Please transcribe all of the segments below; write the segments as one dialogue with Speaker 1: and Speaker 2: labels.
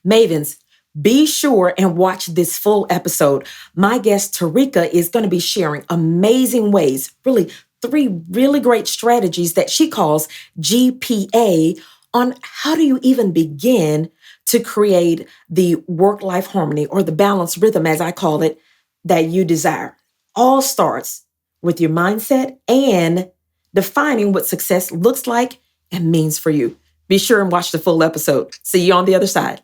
Speaker 1: Mavens, be sure and watch this full episode. My guest, Tareka, is going to be sharing amazing ways, really, three really great strategies that she calls GPA on how do you even begin to create the work life harmony or the balanced rhythm, as I call it, that you desire. All starts with your mindset and defining what success looks like and means for you. Be sure and watch the full episode. See you on the other side.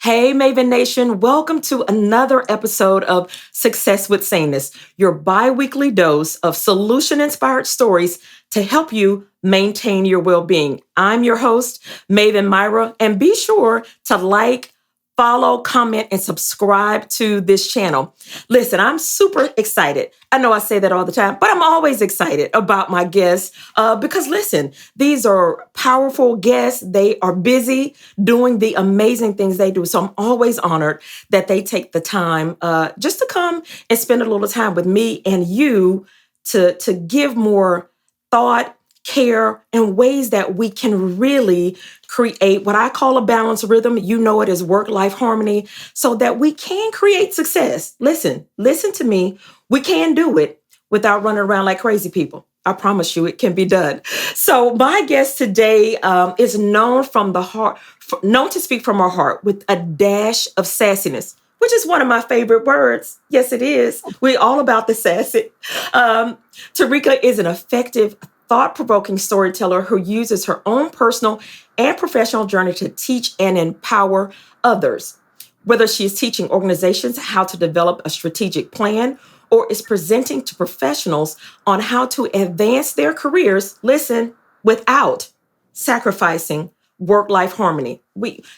Speaker 1: Hey, Maven Nation, welcome to another episode of Success with Saneness, your bi-weekly dose of solution-inspired stories to help you maintain your well-being. I'm your host, Maven Miara, and be sure to like, follow, comment, and subscribe to this channel. Listen, I'm super excited. I know I say that all the time, but I'm always excited about my guests because listen, these are powerful guests. They are busy doing the amazing things they do. So I'm always honored that they take the time just to come and spend a little time with me and you to give more thought, care, and ways that we can really create what I call a balanced rhythm. You know it as work-life harmony, so that we can create success. Listen to me. We can do it without running around like crazy people. I promise you it can be done. So my guest today is known from the heart, known to speak from her heart with a dash of sassiness, which is one of my favorite words. Yes, it is. We're all about the sassy. Tareka is an effective thought-provoking storyteller who uses her own personal and professional journey to teach and empower others. Whether she is teaching organizations how to develop a strategic plan or is presenting to professionals on how to advance their careers, listen, without sacrificing work-life harmony.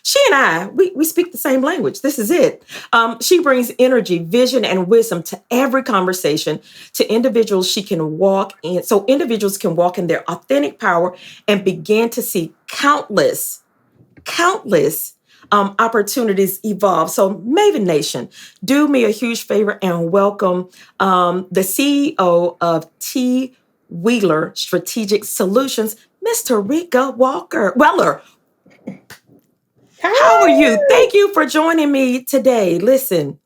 Speaker 1: She and I speak the same language. This is it. She brings energy, vision, and wisdom to every conversation to individuals she can walk in, so individuals can walk in their authentic power and begin to see countless opportunities evolve. So Maven Nation, do me a huge favor and welcome the CEO of T. Wheeler Strategic Solutions, Miss Tareka Weller. How are you? Thank you for joining me today. Listen,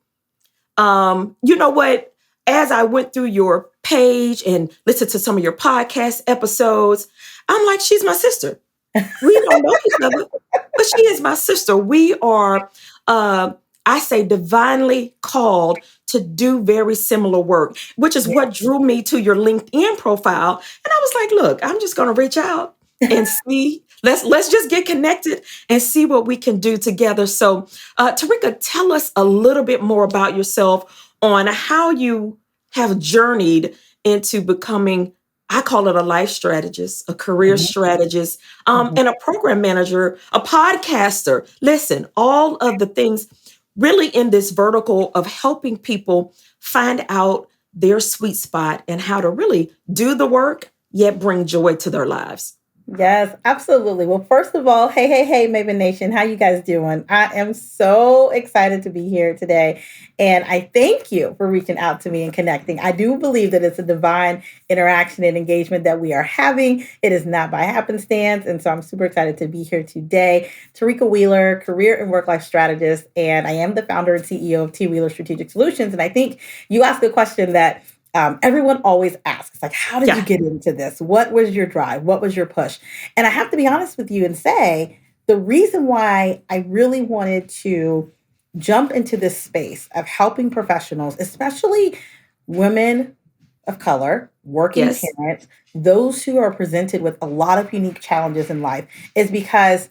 Speaker 1: you know what? As I went through your page and listened to some of your podcast episodes, I'm like, she's my sister. We don't know each other, but she is my sister. We are, I say, divinely called to do very similar work, which is what drew me to your LinkedIn profile. And I was like, look, I'm just going to reach out and see. Let's just get connected and see what we can do together. So, Tareka, tell us a little bit more about yourself on how you have journeyed into becoming, I call it a life strategist, a career strategist, and a program manager, a podcaster. Listen, all of the things really in this vertical of helping people find out their sweet spot and how to really do the work, yet bring joy to their lives.
Speaker 2: Yes, absolutely. Well, first of all, hey, Maven Nation, how you guys doing? I am so excited to be here today. And I thank you for reaching out to me and connecting. I do believe that it's a divine interaction and engagement that we are having. It is not by happenstance. And so I'm super excited to be here today. Tareka Wheeler, career and work-life strategist. And I am the founder and CEO of T. Wheeler Strategic Solutions. And I think you asked a question that everyone always asks, like, how did you get into this? What was your drive? What was your push? And I have to be honest with you and say, the reason why I really wanted to jump into this space of helping professionals, especially women of color, working parents, those who are presented with a lot of unique challenges in life, is because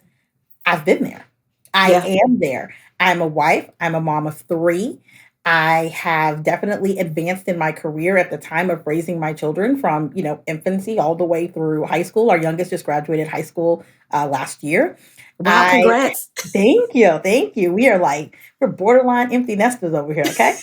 Speaker 2: I've been there. I am there. I'm a wife. I'm a mom of 3. I have definitely advanced in my career at the time of raising my children from, infancy all the way through high school. Our youngest just graduated high school last year.
Speaker 1: Wow, congrats.
Speaker 2: Thank you. We're borderline empty nesters over here, okay?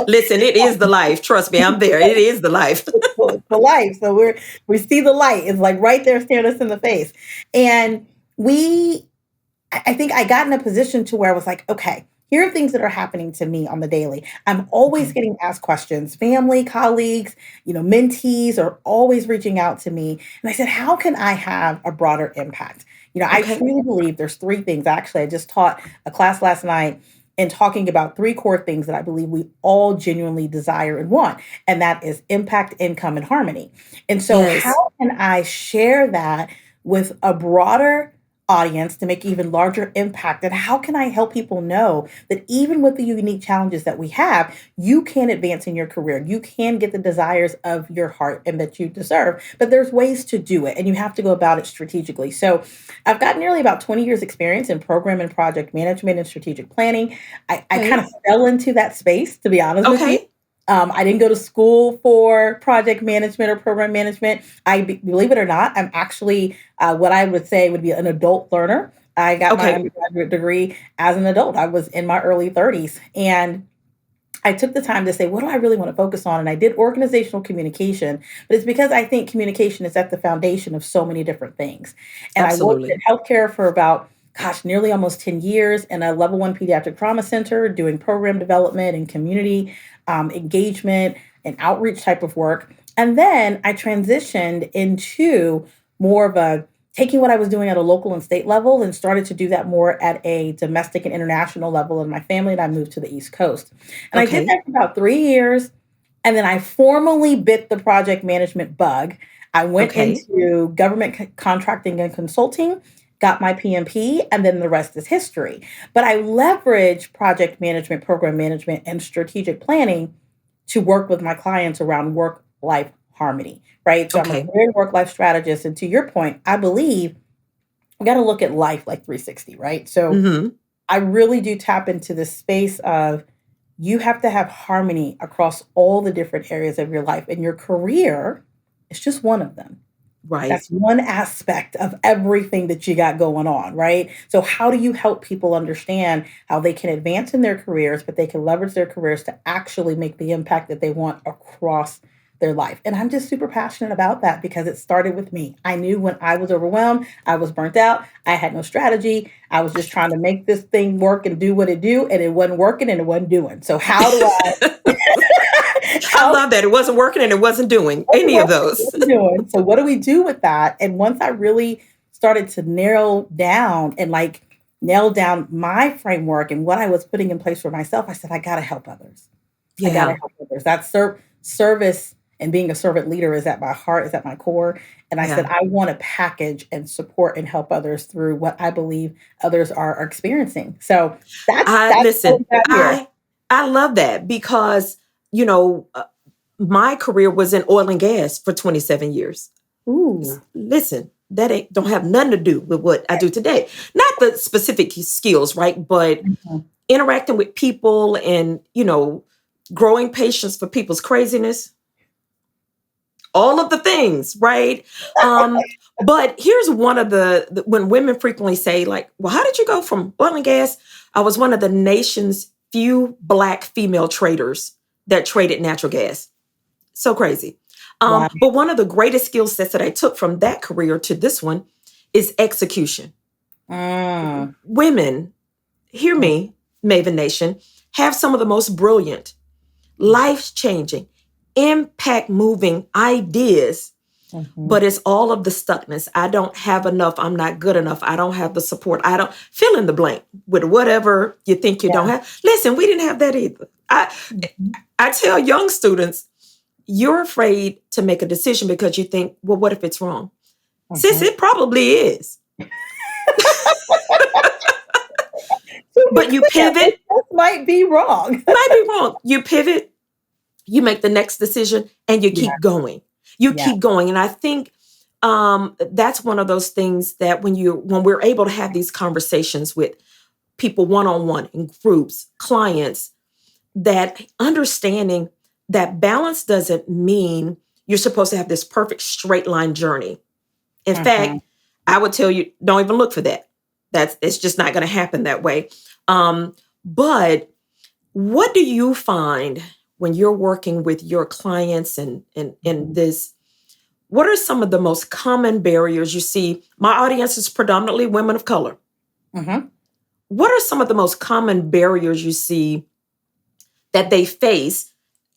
Speaker 1: Listen, it is the life. Trust me, I'm there. It is the life.
Speaker 2: It's the life. So we see the light. It's like right there staring us in the face. And I think I got in a position to where I was like, okay, here are things that are happening to me on the daily. I'm always
Speaker 1: Okay.
Speaker 2: getting asked questions. Family, colleagues, mentees are always reaching out to me. And I said, how can I have a broader impact? I
Speaker 1: Okay.
Speaker 2: truly believe there's three things. Actually, I just taught a class last night and talking about three core things that I believe we all genuinely desire and want, and that is impact, income, and harmony. And so,
Speaker 1: Yes.
Speaker 2: how can I share that with a broader audience to make even larger impact? And how can I help people know that even with the unique challenges that we have, you can advance in your career? You can get the desires of your heart and that you deserve, but there's ways to do it, and you have to go about it strategically. So, I've got nearly about 20 years experience in program and project management and strategic planning. I kind
Speaker 1: Okay.
Speaker 2: of fell into that space, to be honest with you.
Speaker 1: Okay.
Speaker 2: I didn't go to school for project management or program management. Believe it or not, I'm actually what I would say would be an adult learner. I got my
Speaker 1: Okay.
Speaker 2: undergraduate degree as an adult. I was in my early 30s. And I took the time to say, what do I really want to focus on? And I did organizational communication, but it's because I think communication is at the foundation of so many different things. And I worked in
Speaker 1: Absolutely.
Speaker 2: healthcare for about, gosh, nearly almost 10 years in a level one pediatric trauma center, doing program development and community engagement and outreach type of work. And then I transitioned into more of a taking what I was doing at a local and state level and started to do that more at a domestic and international level in my family. And I moved to the East Coast. And I did
Speaker 1: Okay.
Speaker 2: that for about 3 years. And then I formally bit the project management bug. I went
Speaker 1: Okay.
Speaker 2: into government contracting and consulting, got my PMP, and then the rest is history. But I leverage project management, program management, and strategic planning to work with my clients around work life harmony, right? So I'm a
Speaker 1: Okay.
Speaker 2: career and work life strategist. And to your point, I believe we got to look at life like 360, right? So
Speaker 1: Mm-hmm.
Speaker 2: I really do tap into the space of you have to have harmony across all the different areas of your life, and your career is just one of them.
Speaker 1: Right.
Speaker 2: That's one aspect of everything that you got going on, right? So, how do you help people understand how they can advance in their careers, but they can leverage their careers to actually make the impact that they want across their life? And I'm just super passionate about that because it started with me. I knew when I was overwhelmed, I was burnt out, I had no strategy. I was just trying to make this thing work and do what it do, and it wasn't working and it wasn't doing. So, how do
Speaker 1: I
Speaker 2: how
Speaker 1: love that. It wasn't working and it wasn't doing
Speaker 2: wasn't
Speaker 1: any of
Speaker 2: working,
Speaker 1: those.
Speaker 2: wasn't doing. So what do we do with that? And once I really started to narrow down and like nail down my framework and what I was putting in place for myself, I said, I gotta help others. I gotta
Speaker 1: Yeah.
Speaker 2: help others. That service and being a servant leader is at my heart, is at my core. And I said,
Speaker 1: Yeah.
Speaker 2: I want to package and support and help others through what I believe others are experiencing. So
Speaker 1: I
Speaker 2: that's how we
Speaker 1: listen.
Speaker 2: got here.
Speaker 1: I love that because you know my career was in oil and gas for 27 years.
Speaker 2: Ooh.
Speaker 1: Listen, that ain't don't have nothing to do with what I do today. Not the specific skills, right? But
Speaker 2: Mhm.
Speaker 1: interacting with people and growing patience for people's craziness, all of the things, right? But here's one of when women frequently say, like, well, how did you go from oil and gas? I was one of the nation's few Black female traders that traded natural gas. So crazy.
Speaker 2: Wow.
Speaker 1: But one of the greatest skill sets that I took from that career to this one is execution.
Speaker 2: Mm.
Speaker 1: Women, hear
Speaker 2: Mm.
Speaker 1: me, Maven Nation, have some of the most brilliant, life changing, impact moving ideas,
Speaker 2: Mhm.
Speaker 1: but it's all of the stuckness. I don't have enough. I'm not good enough. I don't have the support. I don't fill in the blank with whatever you think you don't
Speaker 2: Yeah.
Speaker 1: have. Listen, we didn't have that either.
Speaker 2: Mhm.
Speaker 1: I tell young students, you're afraid to make a decision because you think, well, what if it's wrong? Sis,
Speaker 2: Mhm.
Speaker 1: it probably is.
Speaker 2: Super
Speaker 1: But you
Speaker 2: clear. It
Speaker 1: pivot,
Speaker 2: just might be wrong.
Speaker 1: might be wrong. You pivot, you make the next decision, and you
Speaker 2: Yeah.
Speaker 1: keep going. You
Speaker 2: Yeah.
Speaker 1: keep going. And I think that's one of those things that when we're able to have these conversations with people one-on-one in groups, clients, that understanding that balance doesn't mean you're supposed to have this perfect straight line journey. In
Speaker 2: Mhm.
Speaker 1: fact, I would tell you, don't even look for that. It's just not going to happen that way. But what do you find when you're working with your clients and in
Speaker 2: Mhm.
Speaker 1: this? What are some of the most common barriers you see? My audience is predominantly women of color.
Speaker 2: Mhm.
Speaker 1: what are some of the most common barriers you see that they face?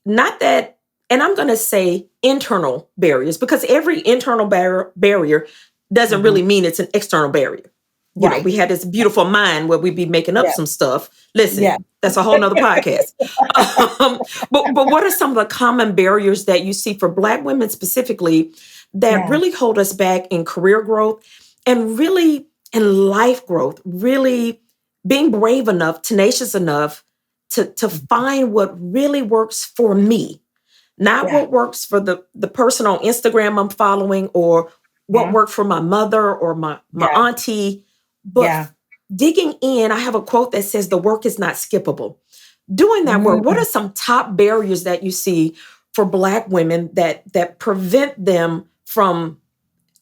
Speaker 1: Not that, and I'm going to say internal barriers, because every internal barrier doesn't
Speaker 2: Mhm.
Speaker 1: really mean it's an external barrier.
Speaker 2: Right.
Speaker 1: We had this beautiful mind where we'd be making up
Speaker 2: Yeah.
Speaker 1: some stuff. Listen,
Speaker 2: Yeah.
Speaker 1: that's a whole nother podcast. um, but what are some of the common barriers that you see for Black women specifically that
Speaker 2: Yeah.
Speaker 1: really hold us back in career growth and really in life growth, really being brave enough, tenacious enough to find what really works for me, not
Speaker 2: Yeah.
Speaker 1: what works for the person on Instagram I'm following, or what
Speaker 2: Mhm.
Speaker 1: worked for my mother or my
Speaker 2: Yeah.
Speaker 1: auntie, but
Speaker 2: Yeah.
Speaker 1: digging in. I have a quote that says the work is not skippable. Doing that work, what
Speaker 2: Mm.
Speaker 1: are some top barriers that you see for Black women that prevent them from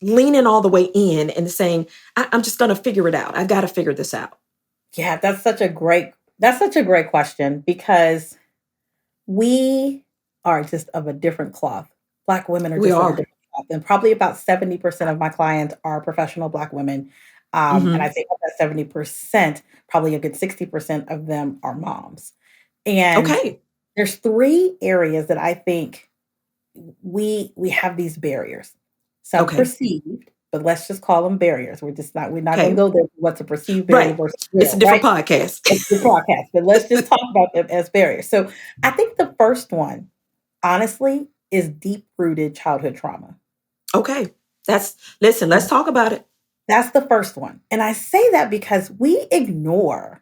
Speaker 1: leaning all the way in and saying, I'm just going to figure it out. I got to figure this out.
Speaker 2: Yeah, that's such a great question because we are just of a different cloth. Black women are
Speaker 1: We
Speaker 2: just of a
Speaker 1: are.
Speaker 2: different cloth, and probably about 70% of my clients are professional Black women. And I
Speaker 1: Hmm.
Speaker 2: think of that 70%, probably a good 60% of them are moms. And
Speaker 1: Okay.
Speaker 2: there's 3 areas that I think we have these barriers. Some
Speaker 1: Okay.
Speaker 2: perceived, but let's just call them barriers. We're not gonna
Speaker 1: Okay.
Speaker 2: go there to what's a perceived barrier
Speaker 1: Right.
Speaker 2: versus
Speaker 1: It's a
Speaker 2: real,
Speaker 1: different
Speaker 2: right?
Speaker 1: podcast.
Speaker 2: It's the podcast, but let's just talk about them as barriers. So I think the first one, honestly, is deep-rooted childhood trauma.
Speaker 1: Okay. Listen, let's talk about it.
Speaker 2: That's the first one. And I say that because we ignore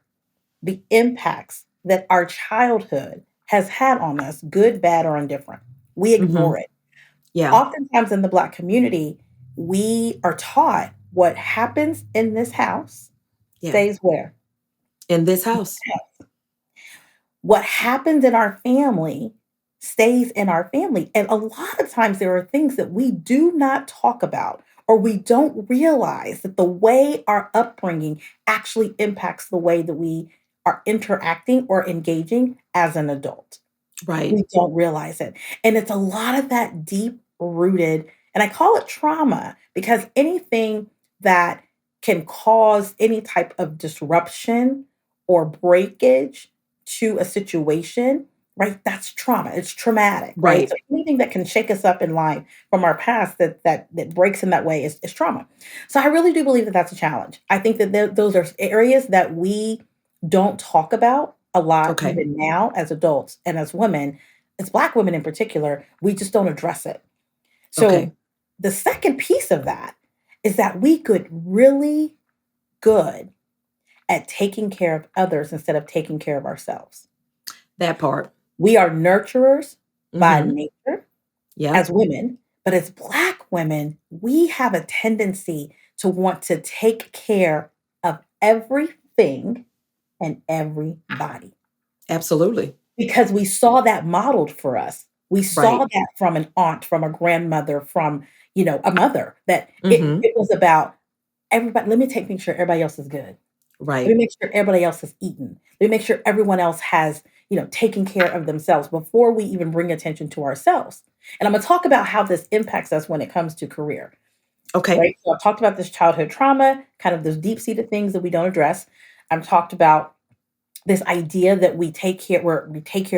Speaker 2: the impacts that our childhood has had on us, good, bad, or indifferent. We ignore
Speaker 1: Hmm.
Speaker 2: it.
Speaker 1: Yeah.
Speaker 2: Oftentimes in the Black community, we are taught what happens in this house
Speaker 1: Yeah.
Speaker 2: stays where?
Speaker 1: In this house.
Speaker 2: What happens in our family stays in our family. And a lot of times there are things that we do not talk about or we don't realize that the way our upbringing actually impacts the way that we are interacting or engaging as an adult.
Speaker 1: Right.
Speaker 2: We don't realize it. And it's a lot of that deep rooted, and I call it trauma because anything that can cause any type of disruption or breakage to a situation, right? That's trauma. It's traumatic, right?
Speaker 1: Right.
Speaker 2: So anything that can shake us up in life from our past that breaks in that way is trauma. So I really do believe that that's a challenge. I think that those are areas that we don't talk about a lot
Speaker 1: Okay.
Speaker 2: even now as adults and as women, as Black women in particular, we just don't address it. So
Speaker 1: Okay.
Speaker 2: the second piece of that is that we get really good at taking care of others instead of taking care of ourselves.
Speaker 1: That part.
Speaker 2: We are nurturers by
Speaker 1: Hmm.
Speaker 2: nature
Speaker 1: Yeah.
Speaker 2: as women, but as Black women, we have a tendency to want to take care of everything and everybody.
Speaker 1: Absolutely.
Speaker 2: Because we saw that modeled for us. We saw
Speaker 1: Right.
Speaker 2: that from an aunt, from a grandmother, from, a mother, that it
Speaker 1: Hmm.
Speaker 2: it was about everybody. Let me make sure everybody else is good. Let me
Speaker 1: Right.
Speaker 2: make sure everybody else is eaten. Let me make sure everyone else has, taken care of themselves before we even bring attention to ourselves. And I'm gonna talk about how this impacts us when it comes to career,
Speaker 1: Okay.
Speaker 2: right? So I've talked about this childhood trauma, kind of those deep-seated things that we don't address. I've talked about this idea that we take care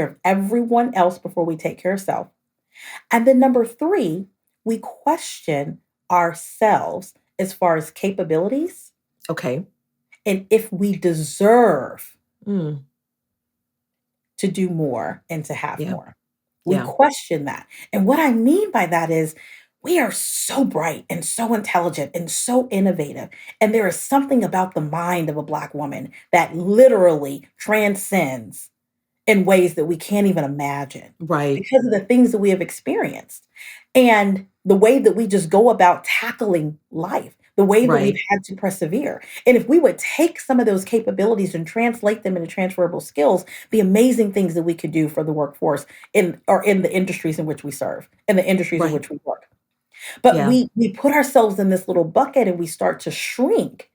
Speaker 2: of everyone else before we take care of self. And then number 3, we question ourselves as far as capabilities
Speaker 1: Okay.
Speaker 2: and if we deserve
Speaker 1: Mm.
Speaker 2: to do more and to have
Speaker 1: Yeah.
Speaker 2: more. We
Speaker 1: Yeah.
Speaker 2: question that. And what I mean by that is we are so bright and so intelligent and so innovative. And there is something about the mind of a Black woman that literally transcends in ways that we can't even imagine
Speaker 1: Right.
Speaker 2: because of the things that we have experienced and the way that we just go about tackling life, the way that we've
Speaker 1: Right.
Speaker 2: had to persevere. And if we would take some of those capabilities and translate them into transferable skills, the amazing things that we could do for the workforce in the industries in which we serve, in the industries in
Speaker 1: Right.
Speaker 2: which we work. But
Speaker 1: Yeah.
Speaker 2: we put ourselves in this little bucket and we start to shrink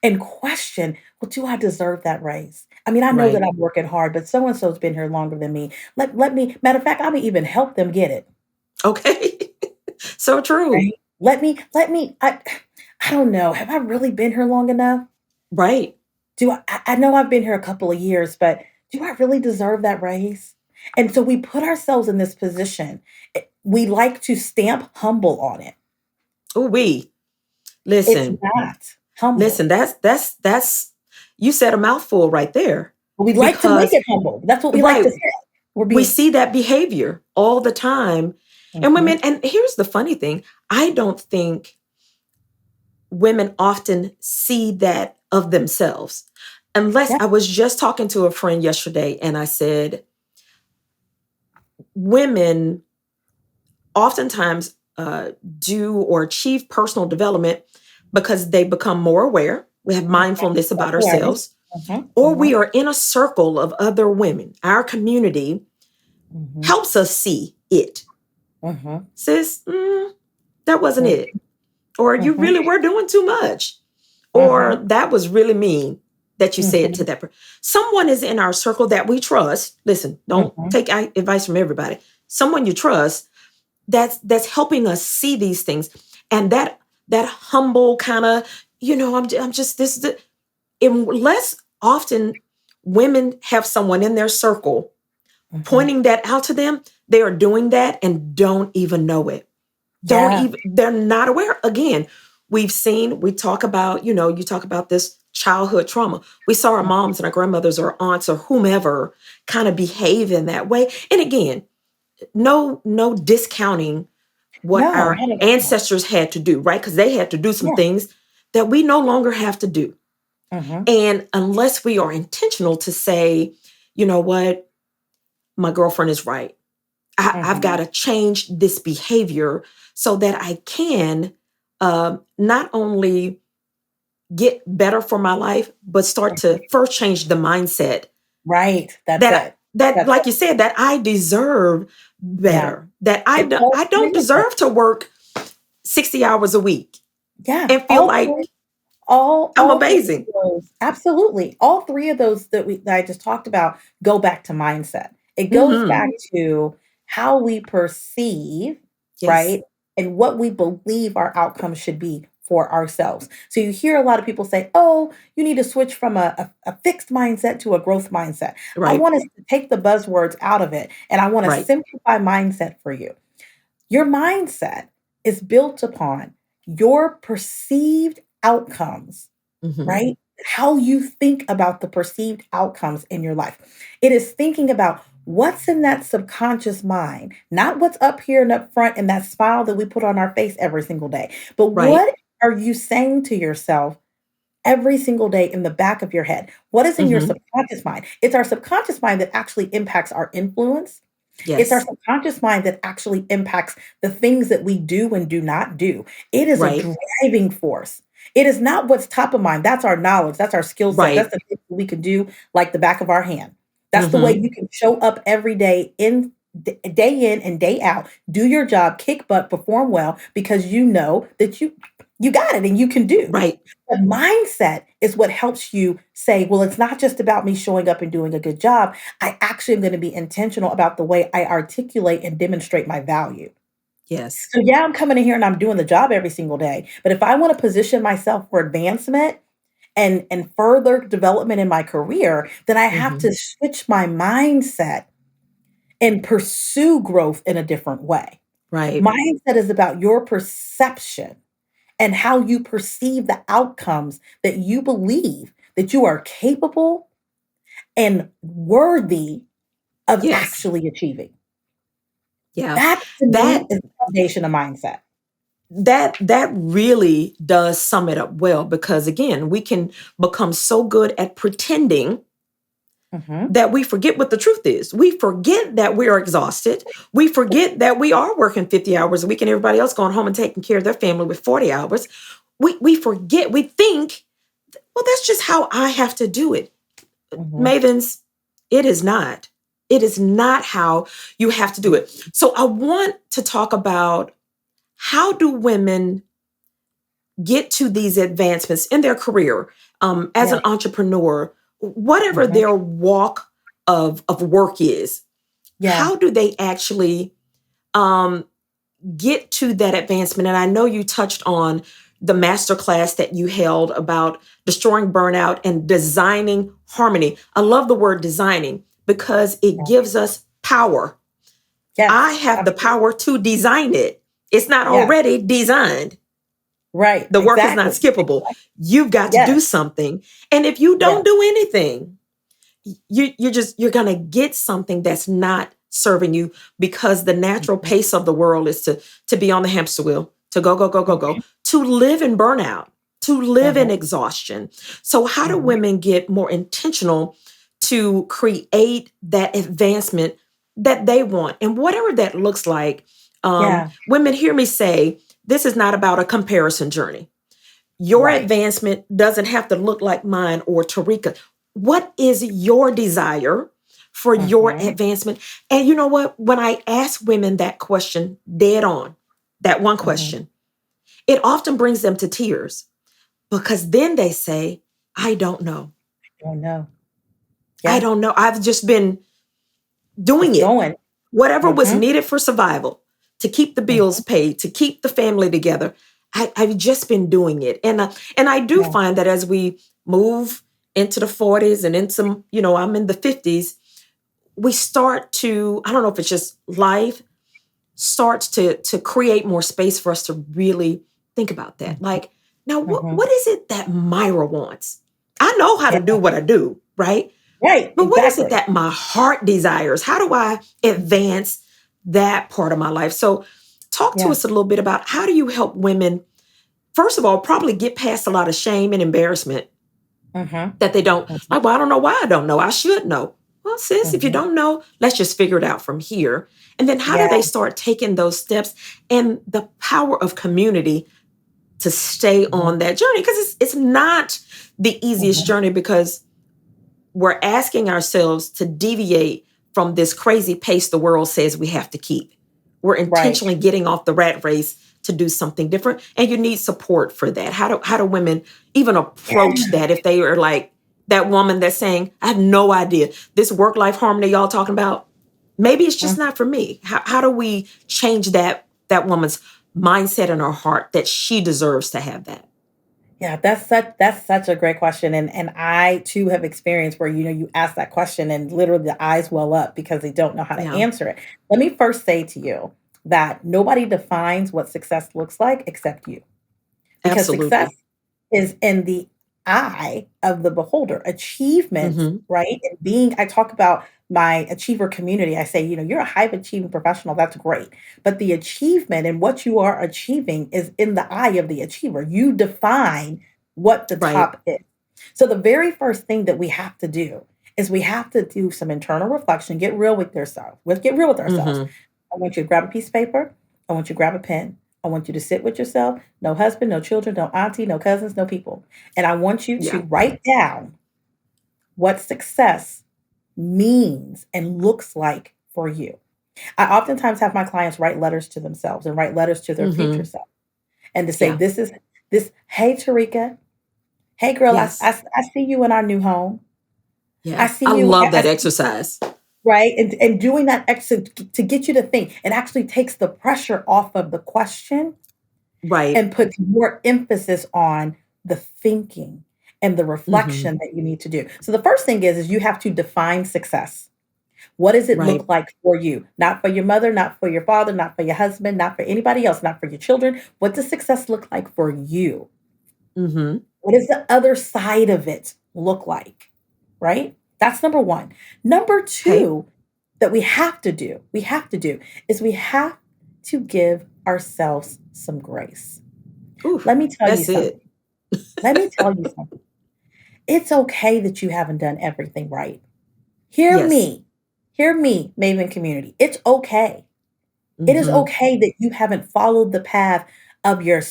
Speaker 2: and question, well, do I deserve that raise? I mean, I know that
Speaker 1: Right.
Speaker 2: I'm working hard, but so and so's been here longer than me. Let me, matter of fact, I may even help them get it.
Speaker 1: Okay. So true.
Speaker 2: Right? Let me, I don't know. Have I really been here long enough?
Speaker 1: Right.
Speaker 2: I know I've been here a couple of years, but do I really deserve that raise? And so we put ourselves in this position. We like to stamp humble on it.
Speaker 1: Ooh, we
Speaker 2: It's
Speaker 1: listen,
Speaker 2: not humble.
Speaker 1: listen. That's you said a mouthful right there.
Speaker 2: We like to make
Speaker 1: Because
Speaker 2: it humble. That's what we like
Speaker 1: right,
Speaker 2: to say. We're
Speaker 1: we
Speaker 2: being
Speaker 1: see that behavior all the time, and women.
Speaker 2: Mhm.
Speaker 1: And here's the funny thing: I don't think women often see that of themselves. Unless
Speaker 2: Yeah,
Speaker 1: I was just talking to a friend yesterday, and I said women oftentimes do or achieve personal development because they become more aware. We have mindfulness about
Speaker 2: self-awareness.
Speaker 1: ourselves,
Speaker 2: Mhm,
Speaker 1: or we
Speaker 2: mhm,
Speaker 1: are in a circle of other women. Our community
Speaker 2: mhm,
Speaker 1: helps us see it.
Speaker 2: mhm,
Speaker 1: Sis, that wasn't
Speaker 2: mhm,
Speaker 1: it. Or you
Speaker 2: mhm,
Speaker 1: really were doing too much. Or
Speaker 2: mhm,
Speaker 1: that was really mean that you said to
Speaker 2: mhm,
Speaker 1: that person. Someone is in our circle that we trust. Listen, don't
Speaker 2: mhm.
Speaker 1: take advice from everybody. Someone you trust that's helping us see these things, and that humble kind of, I'm just this is unless often women have someone in their circle
Speaker 2: Mhm.
Speaker 1: pointing that out to them, they are doing that and don't even know it. Don't
Speaker 2: Yeah,
Speaker 1: even, they're not aware. Again, we talk about, you talk about this childhood trauma. We saw our
Speaker 2: mhm.
Speaker 1: moms and our grandmothers or aunts or whomever kind of behave in that way. And again, no discounting what
Speaker 2: No,
Speaker 1: our
Speaker 2: not at all.
Speaker 1: ancestors had to do, right? Because they had to do some
Speaker 2: Yeah.
Speaker 1: things that we no longer have to do.
Speaker 2: Mhm,
Speaker 1: And unless we are intentional to say, you know what, my girlfriend is right. I've got
Speaker 2: mhm,
Speaker 1: to change this behavior so that I can not only get better for my life, but start
Speaker 2: mhm.
Speaker 1: to first change the mindset
Speaker 2: Right, that's
Speaker 1: that
Speaker 2: it.
Speaker 1: that
Speaker 2: That's it.
Speaker 1: like you said, that I deserve
Speaker 2: Yeah.
Speaker 1: better, that
Speaker 2: It's all
Speaker 1: I
Speaker 2: 3
Speaker 1: don't
Speaker 2: of those.
Speaker 1: deserve to work 60 hours a week
Speaker 2: Yeah,
Speaker 1: and feel like I'm
Speaker 2: all 3
Speaker 1: amazing.
Speaker 2: of those absolutely. All 3 of those that I just talked about go back to mindset. It goes
Speaker 1: Hmm.
Speaker 2: back to how we perceive,
Speaker 1: Yes.
Speaker 2: right? And what we believe our outcome should be for ourselves. So you hear a lot of people say, "Oh, you need to switch from a fixed mindset to a growth mindset." I
Speaker 1: Right.
Speaker 2: want us to take the buzzwords out of it, and I wanna
Speaker 1: Right.
Speaker 2: simplify mindset for you. Your mindset is built upon your perceived outcomes,
Speaker 1: Hmm.
Speaker 2: right? How you think about the perceived outcomes in your life. It is thinking about what's in that subconscious mind, not what's up here and up front and that smile that we put on our face every single day, but
Speaker 1: Right.
Speaker 2: what are you saying to yourself every single day in the back of your head? What is in your
Speaker 1: Hmm.
Speaker 2: subconscious mind? It's our subconscious mind that actually impacts our influence. It's our
Speaker 1: Yes.
Speaker 2: subconscious mind that actually impacts the things that we do and do not do. It is a
Speaker 1: Right.
Speaker 2: driving force. It is not what's top of mind. That's our knowledge. That's our skill set. That's
Speaker 1: Right.
Speaker 2: the things that we can do like the back of our hand. That's the way
Speaker 1: Hmm.
Speaker 2: you can show up every day day in and day out, do your job, kick butt, perform well because you know that you got it and you can do.
Speaker 1: Right.
Speaker 2: The mindset is what helps you say, well, it's not just about me showing up and doing a good job. I actually am going to be intentional about the way I articulate and demonstrate my value.
Speaker 1: Yes.
Speaker 2: So, yeah, I'm coming in here and I'm doing the job every single day. But if I want to position myself for advancement and further development in my career, then I have
Speaker 1: Hmm.
Speaker 2: to switch my mindset and pursue growth in a different way.
Speaker 1: Right.
Speaker 2: Mindset is about your perception and how you perceive the outcomes that you believe that you are capable and worthy of
Speaker 1: Yes.
Speaker 2: actually achieving.
Speaker 1: Yeah.
Speaker 2: That to me
Speaker 1: That
Speaker 2: is the foundation of mindset.
Speaker 1: that really does sum it up well, because again, we can become so good at pretending
Speaker 2: Mhm.
Speaker 1: that we forget what the truth is. We forget that we are exhausted. We forget that we are working 50 hours a week and everybody else going home and taking care of their family with 40 hours. We forget, we think, well, that's just how I have to do it.
Speaker 2: Mhm.
Speaker 1: Mavens, it is not. It is not how you have to do it. So I want to talk about, how do women get to these advancements in their career, as
Speaker 2: Yeah.
Speaker 1: an entrepreneur, whatever
Speaker 2: Mhm.
Speaker 1: their walk of work is?
Speaker 2: Yeah.
Speaker 1: How do they actually um, get to that advancement? And I know you touched on, the master class that you held about destroying burnout and designing harmony. I love the word designing because it
Speaker 2: Yeah.
Speaker 1: gives us power. I
Speaker 2: Yes.
Speaker 1: have the
Speaker 2: Absolutely.
Speaker 1: power to design it. It's not
Speaker 2: Yeah.
Speaker 1: already designed.
Speaker 2: Right.
Speaker 1: The work is not
Speaker 2: Exactly.
Speaker 1: skippable.
Speaker 2: Exactly.
Speaker 1: You've got to do
Speaker 2: Yes.
Speaker 1: something. And if you don't
Speaker 2: Yes.
Speaker 1: do anything, you're gonna get something that's not serving you because the natural
Speaker 2: Mhm.
Speaker 1: pace of the world is to be on the hamster wheel, to go, go, go, go, go,
Speaker 2: Mhm.
Speaker 1: to live in burnout, to live in
Speaker 2: Mhm.
Speaker 1: exhaustion. So how do
Speaker 2: Mhm.
Speaker 1: women get more intentional to create that advancement that they want? And whatever that looks like,
Speaker 2: Yeah.
Speaker 1: women hear me say, this is not about a comparison journey. Your
Speaker 2: Right.
Speaker 1: advancement doesn't have to look like mine or Tareka. What is your desire for your
Speaker 2: Mhm.
Speaker 1: advancement? And you know what? When I ask women that question dead on, that one
Speaker 2: Mhm.
Speaker 1: question, it often brings them to tears because then they say, I don't know.
Speaker 2: Oh no.
Speaker 1: I
Speaker 2: Yeah.
Speaker 1: don't know. I've just been doing
Speaker 2: Just
Speaker 1: it.
Speaker 2: going.
Speaker 1: Whatever was
Speaker 2: Mhm.
Speaker 1: needed for survival, to keep the bills
Speaker 2: Mhm.
Speaker 1: paid, to keep the family together. I've just been doing it. And I do
Speaker 2: Yeah.
Speaker 1: find that as we move into the 40s and into, I'm in the 50s, we start to, I don't know if it's just life, starts to create more space for us to really think about that.
Speaker 2: Mhm.
Speaker 1: Like, now
Speaker 2: Mhm.
Speaker 1: what is it that Myra wants? I know how to
Speaker 2: Yeah.
Speaker 1: do what I do, right?
Speaker 2: Right.
Speaker 1: But what is it
Speaker 2: Exactly.
Speaker 1: that my heart desires? How do I advance that part of my life? So, talk to
Speaker 2: Yeah.
Speaker 1: us a little bit about how do you help women, first of all, probably get past a lot of shame and embarrassment
Speaker 2: Mhm.
Speaker 1: that they don't,
Speaker 2: Mhm.
Speaker 1: like, well, I don't know why I don't know. I should know. Well, sis, if you
Speaker 2: Mhm.
Speaker 1: don't know, let's just figure it out from here. And then how do
Speaker 2: Yeah.
Speaker 1: they start taking those steps and the power of community to stay
Speaker 2: Mhm.
Speaker 1: on that journey? Because it's not the easiest
Speaker 2: Mhm.
Speaker 1: journey because we're asking ourselves to deviate from this crazy pace the world says we have to keep. We're
Speaker 2: Right.
Speaker 1: intentionally getting off the rat race to do something different, and you need support for that. How do women even approach
Speaker 2: Yeah.
Speaker 1: that if they are like that woman that's saying, "I have no idea this work life harmony y'all talking about. Maybe it's just
Speaker 2: Mhm.
Speaker 1: not for me." How do we change that woman's mindset in her heart that she deserves to have that?
Speaker 2: Yeah, that's such a great question, and I too have experienced where you ask that question and literally the eyes well up because they don't know how to
Speaker 1: Yeah,
Speaker 2: answer it. Let me first say to you that nobody defines what success looks like except you. Because success
Speaker 1: absolutely.
Speaker 2: is in the eye of the beholder. Achievement,
Speaker 1: Hmm.
Speaker 2: right? And being I talk about my achiever community. I say, you're a high achieving professional. That's great. But the achievement and what you are achieving is in the eye of the achiever. You define what the
Speaker 1: Right.
Speaker 2: top is. So the very first thing that we have to do is we have to do some internal reflection, get real with yourself. Let's get real with ourselves.
Speaker 1: Hmm.
Speaker 2: I want you to grab a piece of paper. I want you to grab a pen. I want you to sit with yourself. No husband, no children, no auntie, no cousins, no people. And I want you to
Speaker 1: Yeah.
Speaker 2: write down what success means and looks like for you. I oftentimes have my clients write letters to themselves and write letters to their future
Speaker 1: Hmm.
Speaker 2: self and to say,
Speaker 1: Yeah.
Speaker 2: this is this, hey, Tareka, hey, girl,
Speaker 1: Yes.
Speaker 2: I see you in our new home. I
Speaker 1: Yes.
Speaker 2: see
Speaker 1: I
Speaker 2: you,
Speaker 1: love that exercise.
Speaker 2: right? And doing that extra to get you to think, it actually takes the pressure off of the question
Speaker 1: Right.
Speaker 2: and puts more emphasis on the thinking and the
Speaker 1: Hmm.
Speaker 2: reflection that you need to do. So the first thing is you have to define success. What does it
Speaker 1: Right.
Speaker 2: look like for you? Not for your mother, not for your father, not for your husband, not for anybody else, not for your children. What does success look like for you?
Speaker 1: Hmm.
Speaker 2: What does the other side of it look like? Right? That's number 1. Number
Speaker 1: Okay.
Speaker 2: 2 that we have to do is we have to give ourselves some grace.
Speaker 1: Ooh,
Speaker 2: Let me tell you
Speaker 1: that's it.
Speaker 2: something. Let me tell you something. It's okay that you haven't done everything right. Hear
Speaker 1: Yes.
Speaker 2: me. Hear me, Maven community. It's okay. It is
Speaker 1: Hmm.
Speaker 2: okay that you haven't followed the path of your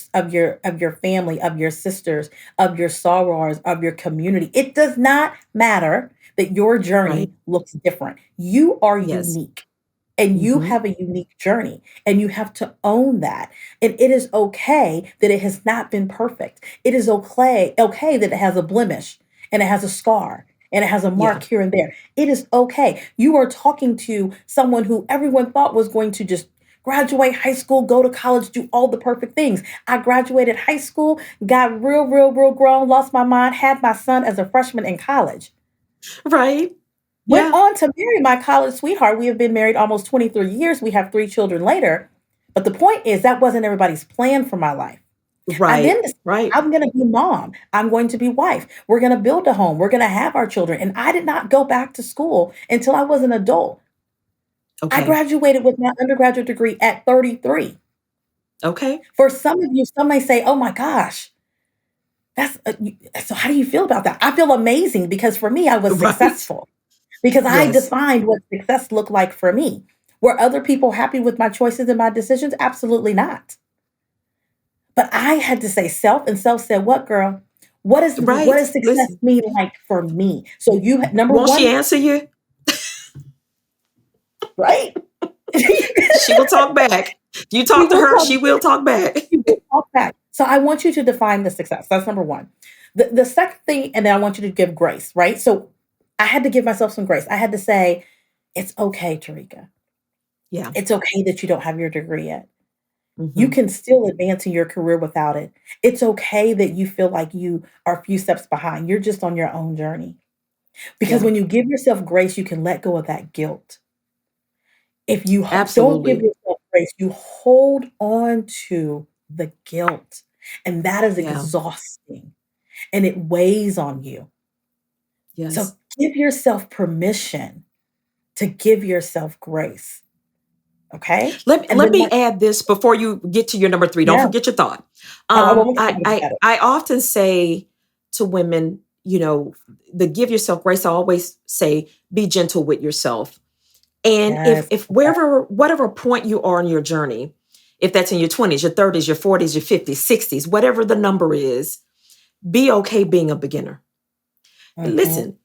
Speaker 2: family, of your sisters, of your sorors, of your community. It does not matter that your
Speaker 1: Right.
Speaker 2: journey looks different. You are
Speaker 1: Yes.
Speaker 2: unique. And you
Speaker 1: Hmm.
Speaker 2: have a unique journey, and you have to own that. And it is okay that it has not been perfect. It is okay that it has a blemish and it has a scar and it has a
Speaker 1: Yeah.
Speaker 2: mark here and there. It is okay. You are talking to someone who everyone thought was going to just graduate high school, go to college, do all the perfect things. I graduated high school, got real, real, real grown, lost my mind, had my son as a freshman in college.
Speaker 1: Right.
Speaker 2: Went
Speaker 1: Yeah.
Speaker 2: on to marry my college sweetheart. We have been married almost 23 years. We have 3 children later. But the point is, that wasn't everybody's plan for my life. I then
Speaker 1: Right.
Speaker 2: decided
Speaker 1: Right.
Speaker 2: I'm going to be mom. I'm going to be wife. We're going to build a home. We're going to have our children. And I did not go back to school until I was an adult. I
Speaker 1: Okay.
Speaker 2: graduated with my undergraduate degree at 33.
Speaker 1: Okay.
Speaker 2: For some of you, some may say, oh my gosh, so how do you feel about that? I feel amazing because for me, I was
Speaker 1: Right.
Speaker 2: successful because I
Speaker 1: Yes.
Speaker 2: defined what success looked like for me. Were other people happy with my choices and my decisions? Absolutely not. But I had to say self, and self said, "What, girl? What
Speaker 1: Right.
Speaker 2: does success
Speaker 1: Listen,
Speaker 2: mean like for me?" So number
Speaker 1: won't she
Speaker 2: one,
Speaker 1: answer you?
Speaker 2: right?
Speaker 1: She will talk back. You
Speaker 2: She
Speaker 1: talk to
Speaker 2: will
Speaker 1: her,
Speaker 2: talk
Speaker 1: she will talk back.
Speaker 2: She will talk back. So I want you to define the success. That's number one. The second thing, and then I want you to give grace, right? So I had to give myself some grace. I had to say, it's okay, Tareka.
Speaker 1: Yeah.
Speaker 2: It's okay that you don't have your degree yet. You
Speaker 1: Hmm.
Speaker 2: can still advance in your career without it. It's okay that you feel like you are a few steps behind. You're just on your own journey. Because
Speaker 1: Yeah.
Speaker 2: when you give yourself grace, you can let go of that guilt. If you don't give
Speaker 1: Absolutely.
Speaker 2: yourself grace, you hold on to the guilt, and that is
Speaker 1: Yeah.
Speaker 2: exhausting, and it weighs on you. So
Speaker 1: Yes.
Speaker 2: give yourself permission to give yourself grace, okay? And
Speaker 1: Let
Speaker 2: then
Speaker 1: me add this before you get to your number three. Don't
Speaker 2: yeah,
Speaker 1: forget your thought.
Speaker 2: I won't forget
Speaker 1: I
Speaker 2: about it.
Speaker 1: I often say to women, the give yourself grace. I always say, be gentle with yourself. And
Speaker 2: Yes,
Speaker 1: if wherever whatever point you are in your journey, if that's in your 20s, your 30s, your 40s, your 50s, 60s, whatever the number is, be okay being a beginner.
Speaker 2: mhm,
Speaker 1: Listen,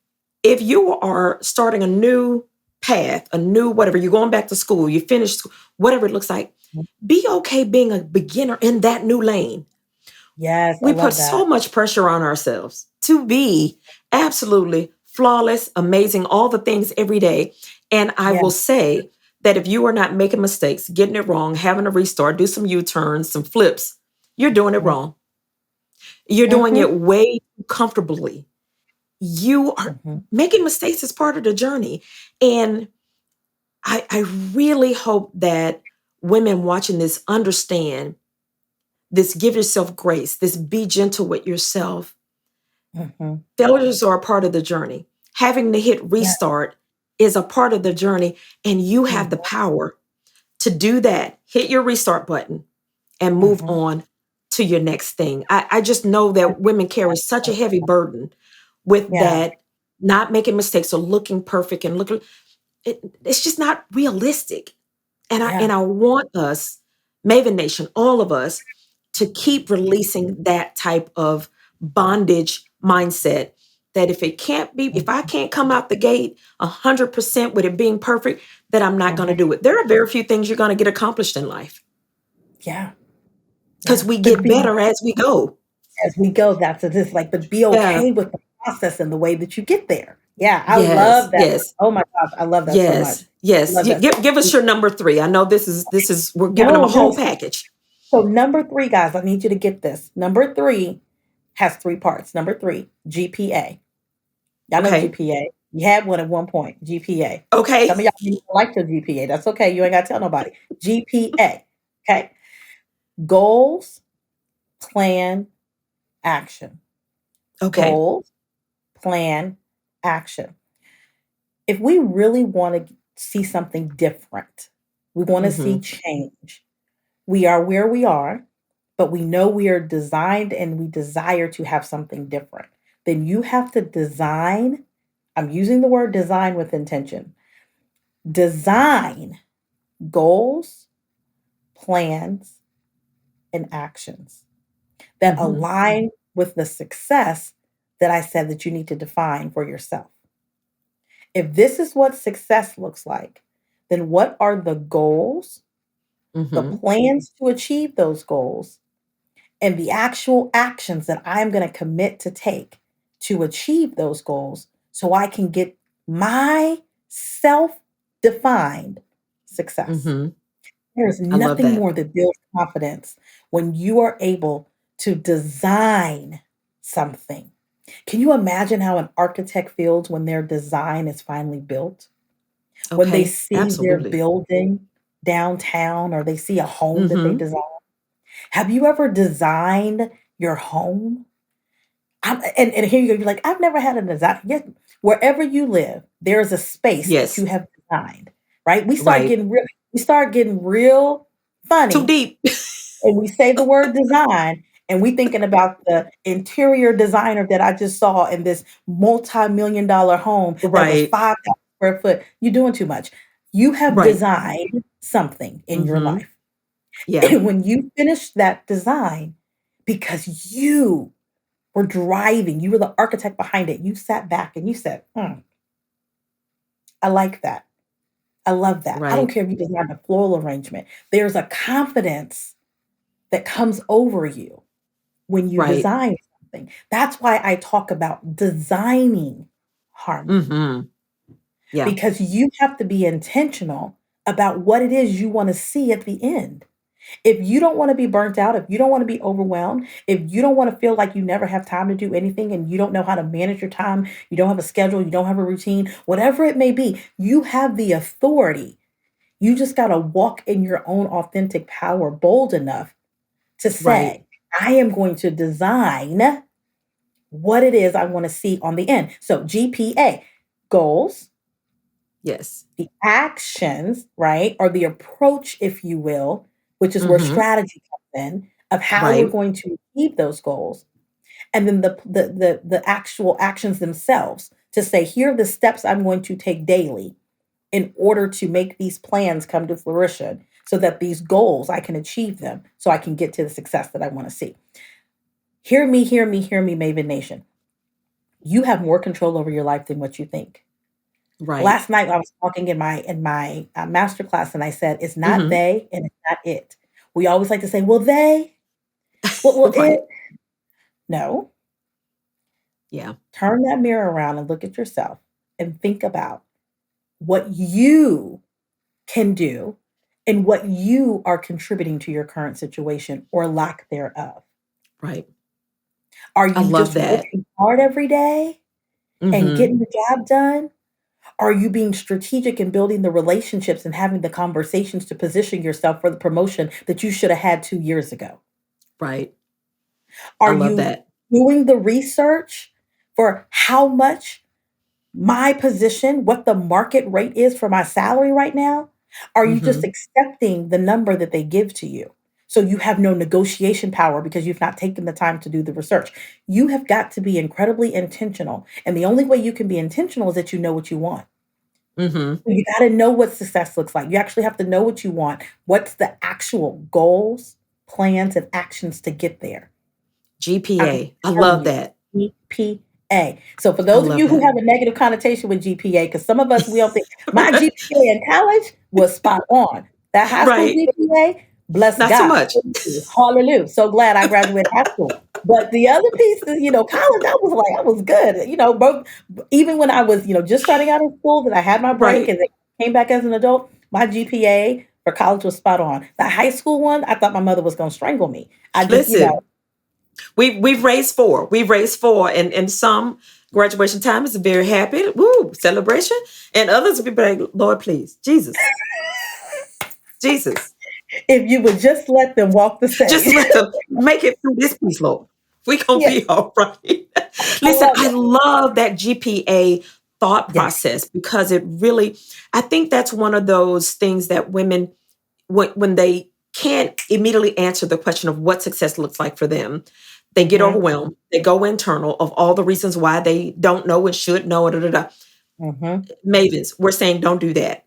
Speaker 1: if you are starting a new path, a new whatever, you're going back to school, you finished school, whatever it looks like,
Speaker 2: mhm.
Speaker 1: be okay being a beginner in that new lane.
Speaker 2: Yes, I
Speaker 1: We put
Speaker 2: love
Speaker 1: so
Speaker 2: that.
Speaker 1: much pressure on ourselves to be absolutely flawless, amazing, all the things every day. And I
Speaker 2: Yeah,
Speaker 1: will say that if you are not making mistakes, getting it wrong, having a restart, do some U-turns, some flips, you're doing it
Speaker 2: mm,
Speaker 1: wrong. You're doing
Speaker 2: mhm,
Speaker 1: it way too comfortably. You are
Speaker 2: mhm,
Speaker 1: making mistakes is part of the journey. And I really hope that women watching this understand this give yourself grace, this be gentle with yourself.
Speaker 2: mhm.
Speaker 1: Failures are a part of the journey. Having to hit
Speaker 2: Yeah,
Speaker 1: restart is a part of the journey, and you
Speaker 2: mhm,
Speaker 1: have the power to do that. Hit your restart button and move
Speaker 2: mhm.
Speaker 1: on to your next thing. I just know that women carry such a heavy burden with
Speaker 2: Yeah,
Speaker 1: that, not making mistakes or looking perfect and looking. It's just not realistic. And
Speaker 2: yeah,
Speaker 1: I want us, Maven Nation, all of us, to keep releasing that type of bondage mindset. That if I
Speaker 2: mhm,
Speaker 1: can't come out the gate 100% with it being perfect, that I'm not going to
Speaker 2: mhm.
Speaker 1: do it. There are very few things you're going to get accomplished in life
Speaker 2: Yeah,
Speaker 1: because
Speaker 2: yeah.
Speaker 1: we
Speaker 2: But
Speaker 1: get
Speaker 2: be
Speaker 1: better as we go.
Speaker 2: as we go, that's it. It's like, but be
Speaker 1: Yeah.
Speaker 2: okay with the process and the way that you get there. Yeah, I
Speaker 1: Yes.
Speaker 2: love that.
Speaker 1: Yes.
Speaker 2: Oh my gosh, I love that so much.
Speaker 1: Yes. Yes.
Speaker 2: Love that.
Speaker 1: Give us your number three. I know this is we're giving them
Speaker 2: No,
Speaker 1: a
Speaker 2: no.
Speaker 1: whole package.
Speaker 2: So number three, guys, I need you to get this. Number three has three parts. Number three, GPA. Y'all know
Speaker 1: Okay.
Speaker 2: GPA. You had one at one point. GPA. Some
Speaker 1: Okay.
Speaker 2: of y'all didn't like your GPA. That's okay. You ain't got to tell nobody. GPA. Okay. Goals, plan, action.
Speaker 1: Okay.
Speaker 2: Goals, plan, action. If we really want to see something different, we want to see
Speaker 1: Hmm.
Speaker 2: change. We are where we are, but we know we are designed and we desire to have something different. Then you have to design. I'm using the word design with intention. Design goals, plans, and actions that
Speaker 1: Hmm.
Speaker 2: align with the success that I said that you need to define for yourself. If this is what success looks like, then what are the goals, the
Speaker 1: Hmm.
Speaker 2: plans to achieve those goals, and the actual actions that I'm going to commit to take to achieve those goals so I can get my self defined success?
Speaker 1: Hmm.
Speaker 2: There's
Speaker 1: I love
Speaker 2: nothing
Speaker 1: that.
Speaker 2: more that builds confidence when you are able to design something. Can you imagine how an architect feels when their design is finally built? When they
Speaker 1: Okay.
Speaker 2: see their
Speaker 1: Absolutely.
Speaker 2: building downtown or they see a home that they
Speaker 1: Mhm.
Speaker 2: design? Have you ever designed your home? And here you go, you're like, "I've never had a design." Yes, wherever you live, there is a space that you
Speaker 1: Yes.
Speaker 2: have designed, right?
Speaker 1: Right.
Speaker 2: We start getting real
Speaker 1: Too
Speaker 2: funny,
Speaker 1: deep.
Speaker 2: and we say the word design, and we thinking about the interior designer that I just saw in this multi-million dollar home that was
Speaker 1: Right.
Speaker 2: 5,000 square foot. You're doing too much. You have
Speaker 1: Right.
Speaker 2: designed something in your
Speaker 1: Mhm.
Speaker 2: life.
Speaker 1: Yeah.
Speaker 2: And when you finish that design, because you were driving, you were the architect behind it, you sat back and you said, I like that. I love that. I don't
Speaker 1: Right.
Speaker 2: care if you designed a floral arrangement. There's a confidence that comes over you when you
Speaker 1: Right.
Speaker 2: design something. That's why I talk about designing harmony,
Speaker 1: Mhm. Yeah.
Speaker 2: because you have to be intentional about what it is you want to see at the end. If you don't want to be burnt out, if you don't want to be overwhelmed, if you don't want to feel like you never have time to do anything and you don't know how to manage your time, you don't have a schedule, you don't have a routine, whatever it may be, you have the authority. You just got to walk in your own authentic power, bold enough to
Speaker 1: Right.
Speaker 2: say, I am going to design what it is I want to see on the end. So, GPA, goals,
Speaker 1: Yes.
Speaker 2: the actions, right? Or the approach, if you will, which is where
Speaker 1: Mhm.
Speaker 2: strategy comes in of how we're
Speaker 1: Right.
Speaker 2: going to achieve those goals. And then the actual actions themselves to say, here are the steps I'm going to take daily in order to make these plans come to fruition so that these goals I can achieve them so I can get to the success that I want to see. Hear me, hear me, hear me, Maven Nation. You have more control over your life than what you think.
Speaker 1: Right.
Speaker 2: Last night I was talking in my master class, and I said, "It's not
Speaker 1: Mhm.
Speaker 2: they, and it's not it." We always like to say, "Well, they, what will it?"
Speaker 1: Right.
Speaker 2: No,
Speaker 1: Yeah.
Speaker 2: turn that mirror around and look at yourself and think about what you can do and what you are contributing to your current situation or lack thereof.
Speaker 1: Right.
Speaker 2: Are
Speaker 1: I
Speaker 2: you
Speaker 1: love
Speaker 2: just
Speaker 1: that.
Speaker 2: working hard every day and
Speaker 1: Mhm.
Speaker 2: getting the job done? Are you being strategic in building the relationships and having the conversations to position yourself for the promotion that you should have had 2 years ago?
Speaker 1: Right. I
Speaker 2: Are
Speaker 1: love
Speaker 2: you
Speaker 1: that.
Speaker 2: doing the research for how much my position, what the market rate is for my salary right now? Are you just
Speaker 1: Mhm.
Speaker 2: accepting the number that they give to you? So you have no negotiation power because you've not taken the time to do the research. You have got to be incredibly intentional. And the only way you can be intentional is that you know what you want.
Speaker 1: Mhm.
Speaker 2: You gotta know what success looks like. You actually have to know what you want. What's the actual goals, plans, and actions to get there? I'm
Speaker 1: GPA. I
Speaker 2: telling
Speaker 1: love
Speaker 2: you,
Speaker 1: that.
Speaker 2: GPA. So for
Speaker 1: I
Speaker 2: those of
Speaker 1: love
Speaker 2: you who
Speaker 1: that.
Speaker 2: have a negative connotation with GPA, because some of us, we don't think my GPA in college was spot on. That high school
Speaker 1: Right.
Speaker 2: GPA, bless
Speaker 1: Not so
Speaker 2: God.
Speaker 1: much.
Speaker 2: Hallelujah. So glad I graduated high school. But the other pieces, college, I was good. Both even when I was, just starting out in school, that I had my break
Speaker 1: Right.
Speaker 2: and then came back as an adult, my GPA for college was spot on. The high school one, I thought my mother was gonna strangle me. I just,
Speaker 1: Listen, we've raised four. We've raised four, and some graduation time is very happy, woo, celebration, and others will be like, Lord, please, Jesus, Jesus,
Speaker 2: if you would just let them walk the
Speaker 1: just
Speaker 2: stage.
Speaker 1: let them make it through this piece, Lord. We gonna
Speaker 2: Yes,
Speaker 1: be all right.
Speaker 2: I
Speaker 1: Listen,
Speaker 2: love
Speaker 1: I
Speaker 2: it.
Speaker 1: love that GPA thought
Speaker 2: Yes.
Speaker 1: process because it really, I think that's one of those things that women, when they can't immediately answer the question of what success looks like for them, they get
Speaker 2: Mhm,
Speaker 1: overwhelmed. They go internal of all the reasons why they don't know and should know. Da, da, da.
Speaker 2: mhm.
Speaker 1: Mavens, we're saying don't do that.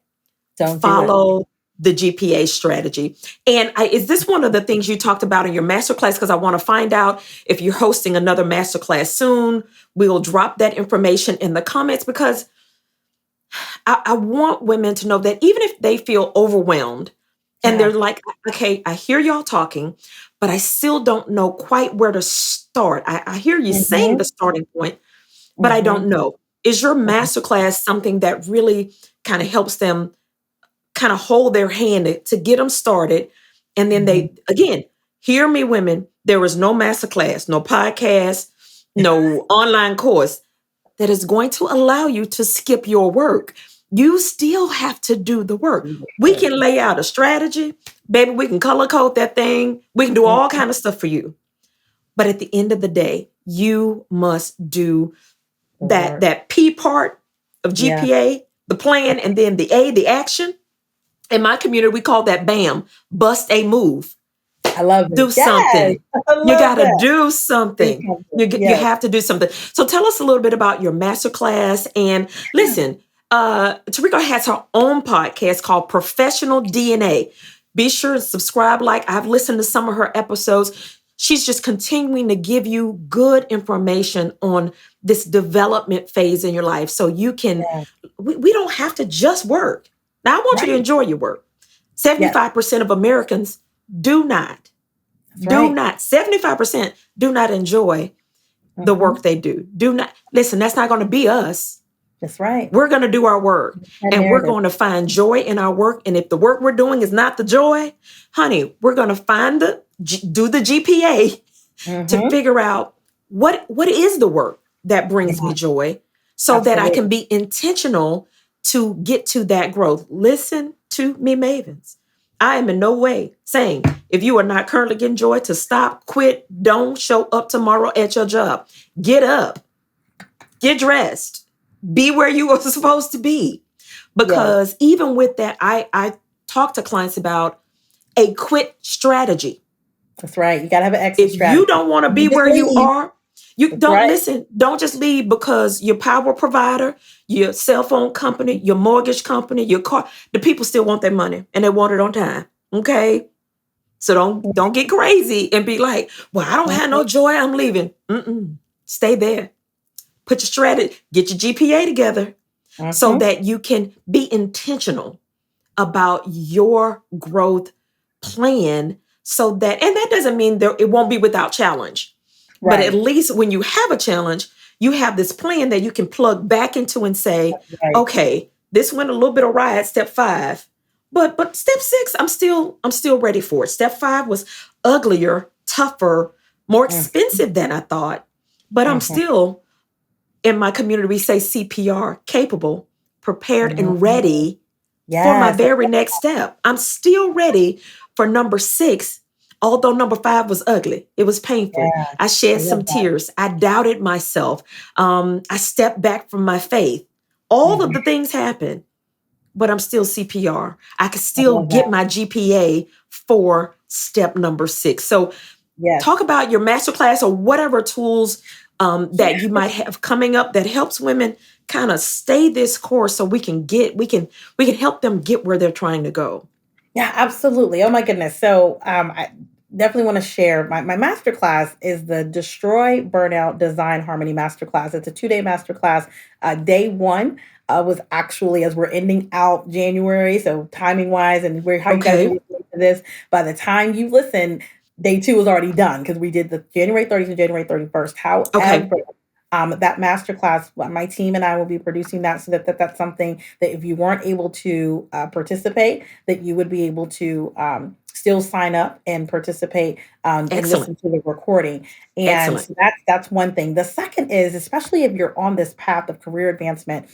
Speaker 2: Don't do it.
Speaker 1: Follow the GPA strategy. And is this one of the things you talked about in your masterclass? Because I want to find out if you're hosting another masterclass soon. We'll drop that information in the comments because I want women to know that even if they feel overwhelmed and
Speaker 2: Yeah.
Speaker 1: they're like, okay, I hear y'all talking, but I still don't know quite where to start. I hear you saying the
Speaker 2: Mhm,
Speaker 1: starting point, but I
Speaker 2: mhm,
Speaker 1: don't know. Is your
Speaker 2: mhm.
Speaker 1: masterclass something that really kind of helps them kind of hold their hand to get them started. And then
Speaker 2: Mhm.
Speaker 1: they, again, hear me, women, there is no masterclass, no podcast, no online course that is going to allow you to skip your work. You still have to do the work. We can lay out a strategy, baby. We can color code that thing. We can do all
Speaker 2: Mhm.
Speaker 1: kind of stuff for you. But at the end of the day, you must do
Speaker 2: The
Speaker 1: that
Speaker 2: work.
Speaker 1: that P part of
Speaker 2: Yeah.
Speaker 1: GPA, the plan, and then the A, the action. In my community, we call that BAM, bust a move.
Speaker 2: I love it.
Speaker 1: Do
Speaker 2: Yes.
Speaker 1: something.
Speaker 2: I
Speaker 1: You
Speaker 2: love
Speaker 1: got to
Speaker 2: that.
Speaker 1: do
Speaker 2: Do
Speaker 1: something.
Speaker 2: something.
Speaker 1: You
Speaker 2: Yes.
Speaker 1: have to do something. So tell us a little bit about your masterclass. And listen, Tareka has her own podcast called Professional DNA. Be sure to subscribe. Like, I've listened to some of her episodes. She's just continuing to give you good information on this development phase in your life. So you can,
Speaker 2: Yeah.
Speaker 1: we don't have to just work. Now, I want you to
Speaker 2: Right.
Speaker 1: enjoy your work.
Speaker 2: Yes.
Speaker 1: 75% of Americans do not
Speaker 2: That's right.
Speaker 1: 75% do not enjoy the
Speaker 2: Hmm.
Speaker 1: work they do. Do not listen, that's not going to be us.
Speaker 2: That's right.
Speaker 1: We're going to do our work
Speaker 2: That
Speaker 1: and we're
Speaker 2: narrative.
Speaker 1: going to find joy in our work. And if the work we're doing is not the joy, honey, we're going to find do the GPA to
Speaker 2: Hmm.
Speaker 1: figure out what is the work that brings
Speaker 2: Yeah.
Speaker 1: me joy so that I can
Speaker 2: Absolutely.
Speaker 1: be intentional to get to that growth. Listen to me, Mavens. I am in no way saying if you are not currently getting joy to stop, quit, don't show up tomorrow at your job. Get up, get dressed, be where you are supposed to be.
Speaker 2: Yes.
Speaker 1: Because even with that, I talk to clients about a quit strategy.
Speaker 2: That's right. You got to have an exit
Speaker 1: If you
Speaker 2: strategy.
Speaker 1: don't want to be
Speaker 2: You just
Speaker 1: where you
Speaker 2: leave.
Speaker 1: are, you
Speaker 2: That's
Speaker 1: don't
Speaker 2: right.
Speaker 1: listen. Don't just leave because your power provider, your cell phone company, your mortgage company, your car, the people still want their money and they want it on time. Okay. So don't get crazy and be like, well, I don't have no joy. I'm leaving. Mm-mm. Stay there. Put your strategy, get your GPA together so
Speaker 2: Mm-hmm.
Speaker 1: that you can be intentional about your growth plan so that, and that doesn't mean there it won't be without challenge, but at
Speaker 2: Right.
Speaker 1: least when you have a challenge, you have this plan that you can plug back into and say,
Speaker 2: Right.
Speaker 1: okay, this went a little bit awry at step 5, but step 6, I'm still ready for it. Step 5 was uglier, tougher, more
Speaker 2: Mm-hmm.
Speaker 1: expensive than I thought, but I'm
Speaker 2: Mm-hmm.
Speaker 1: still, in my community we say CPR, capable, prepared, and
Speaker 2: Mm-hmm.
Speaker 1: ready for my
Speaker 2: Yes.
Speaker 1: very next step. I'm still ready for number 6, although number 5 was ugly. It was painful.
Speaker 2: Yeah.
Speaker 1: I
Speaker 2: I
Speaker 1: shed
Speaker 2: love
Speaker 1: some
Speaker 2: that.
Speaker 1: tears. I doubted myself. I stepped back from my faith. All of
Speaker 2: Hmm.
Speaker 1: the things happened, but I'm still CPR. I could
Speaker 2: I
Speaker 1: still
Speaker 2: love that.
Speaker 1: get my GPA for step number 6. So talk
Speaker 2: Yes.
Speaker 1: about your masterclass or whatever tools that you might have coming up that helps women kind of stay this course so we can help them get where they're trying to go.
Speaker 2: Yeah, absolutely. Oh my goodness. So I definitely want to share my masterclass is the Destroy Burnout Design Harmony Masterclass. It's a 2-day masterclass. Day one was actually as we're ending out January. So timing wise and where how you guys are
Speaker 1: Okay.
Speaker 2: listening to this, by the time you listen, day two is already done because we did the January 30th to January 31st.
Speaker 1: Okay.
Speaker 2: However, that masterclass, my team and I will be producing that so that's something that if you weren't able to participate, that you would be able to still sign up and participate and
Speaker 1: Excellent.
Speaker 2: listen to the recording. And
Speaker 1: Excellent.
Speaker 2: so that's one thing. The second is, especially if you're on this path of career advancement,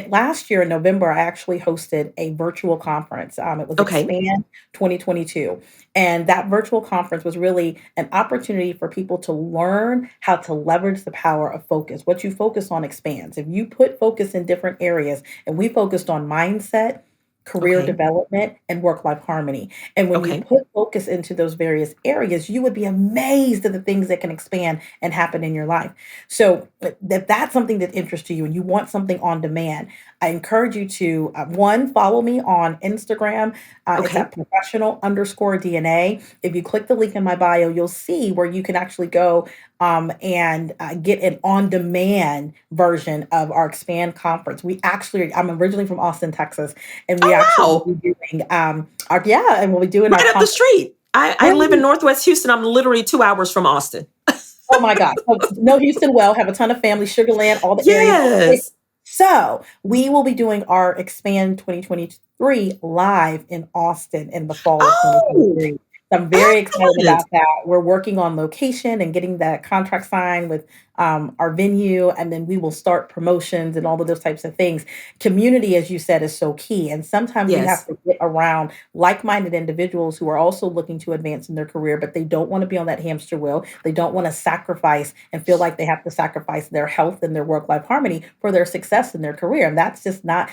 Speaker 2: last year in November, I actually hosted a virtual conference. It was
Speaker 1: Okay.
Speaker 2: Expand 2022. And that virtual conference was really an opportunity for people to learn how to leverage the power of focus. What you focus on expands. If you put focus in different areas, and we focused on mindset, career
Speaker 1: Okay.
Speaker 2: development, and work life harmony. And when you
Speaker 1: Okay.
Speaker 2: put focus into those various areas, you would be amazed at the things that can expand and happen in your life. So, if that's something that interests you and you want something on demand, I encourage you to one, follow me on Instagram. It's
Speaker 1: Okay.
Speaker 2: at professional underscore DNA. If you click the link in my bio, you'll see where you can actually go and get an on demand version of our Expand conference. I'm originally from Austin, Texas, and we
Speaker 1: Oh
Speaker 2: actually
Speaker 1: wow.
Speaker 2: will be doing and we'll be doing our
Speaker 1: Right up the
Speaker 2: conference.
Speaker 1: street. I
Speaker 2: Right.
Speaker 1: live in Northwest Houston. I'm literally 2 hours from Austin.
Speaker 2: Oh my gosh. So, know Houston well, have a ton of family, Sugar Land, all the areas.
Speaker 1: Yes.
Speaker 2: So we will be doing our Expand 2023 3 live in Austin in the fall of
Speaker 1: Oh,
Speaker 2: 2023. So I'm very excited
Speaker 1: excellent.
Speaker 2: about that. We're working on location and getting that contract signed with our venue, and then we will start promotions and all of those types of things. Community, as you said, is so key. And sometimes we have
Speaker 1: Yes.
Speaker 2: to get around like minded individuals who are also looking to advance in their career, but they don't want to be on that hamster wheel. They don't want to sacrifice and feel like they have to sacrifice their health and their work life harmony for their success in their career. And that's not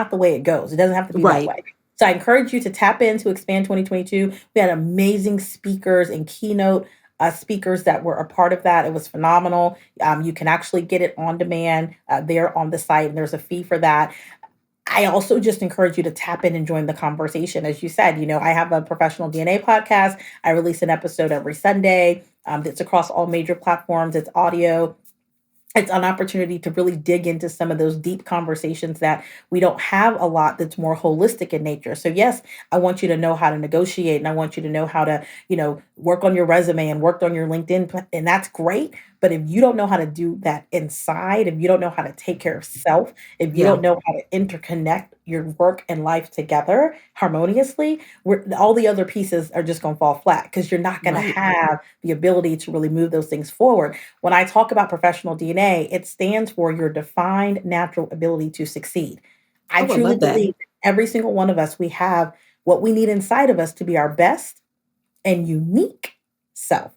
Speaker 2: the way it goes. It doesn't have to be that
Speaker 1: Right.
Speaker 2: way. So I encourage you to tap into Expand 2022. We had amazing speakers and keynote speakers that were a part of that. It was phenomenal. You can actually get it on demand there on the site, and there's a fee for that. I also just encourage you to tap in and join the conversation. As you said, I have a professional DNA podcast. I release an episode every Sunday. It's across all major platforms. It's audio. It's an opportunity to really dig into some of those deep conversations that we don't have a lot, that's more holistic in nature. So yes, I want you to know how to negotiate, and I want you to know how to, work on your resume and work on your LinkedIn, and that's great. But if you don't know how to do that inside, if you don't know how to take care of self, if you
Speaker 1: Yeah.
Speaker 2: don't know how to interconnect your work and life together harmoniously, all the other pieces are just going to fall flat, because you're not going to
Speaker 1: Right.
Speaker 2: have the ability to really move those things forward. When I talk about professional DNA, it stands for your defined natural ability to succeed. I
Speaker 1: Oh, I
Speaker 2: truly
Speaker 1: love that.
Speaker 2: believe that every single one of us, we have what we need inside of us to be our best and unique self.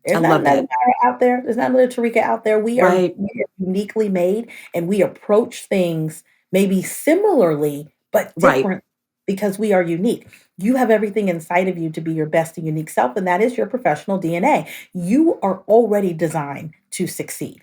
Speaker 1: I
Speaker 2: There's not
Speaker 1: love
Speaker 2: another
Speaker 1: that.
Speaker 2: Miara out there. There's not another Tareka out there.
Speaker 1: Right.
Speaker 2: We are uniquely made, and we approach things maybe similarly but
Speaker 1: Right.
Speaker 2: different because we are unique. You have everything inside of you to be your best and unique self, and that is your professional DNA. You are already designed to succeed.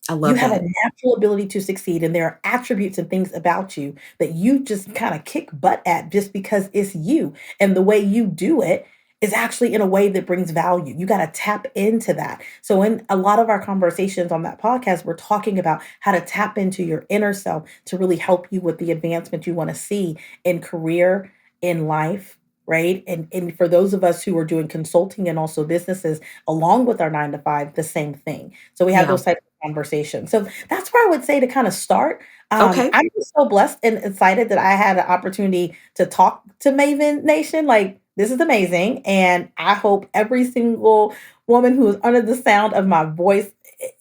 Speaker 1: I
Speaker 2: You
Speaker 1: love
Speaker 2: have a
Speaker 1: that.
Speaker 2: natural ability to succeed, and there are attributes and things about you that you just kind of kick butt at just because it's you. And the way you do it is actually in a way that brings value. You got to tap into that. So, in a lot of our conversations on that podcast, we're talking about how to tap into your inner self to really help you with the advancement you want to see in career, in life. Right. And for those of us who are doing consulting and also businesses along with our 9 to 5, the same thing. So we have
Speaker 1: Yeah.
Speaker 2: those types conversation. So that's where I would say to kind of start.
Speaker 1: Okay.
Speaker 2: I'm just so blessed and excited that I had an opportunity to talk to Maven Nation. Like, this is amazing. And I hope every single woman who is under the sound of my voice,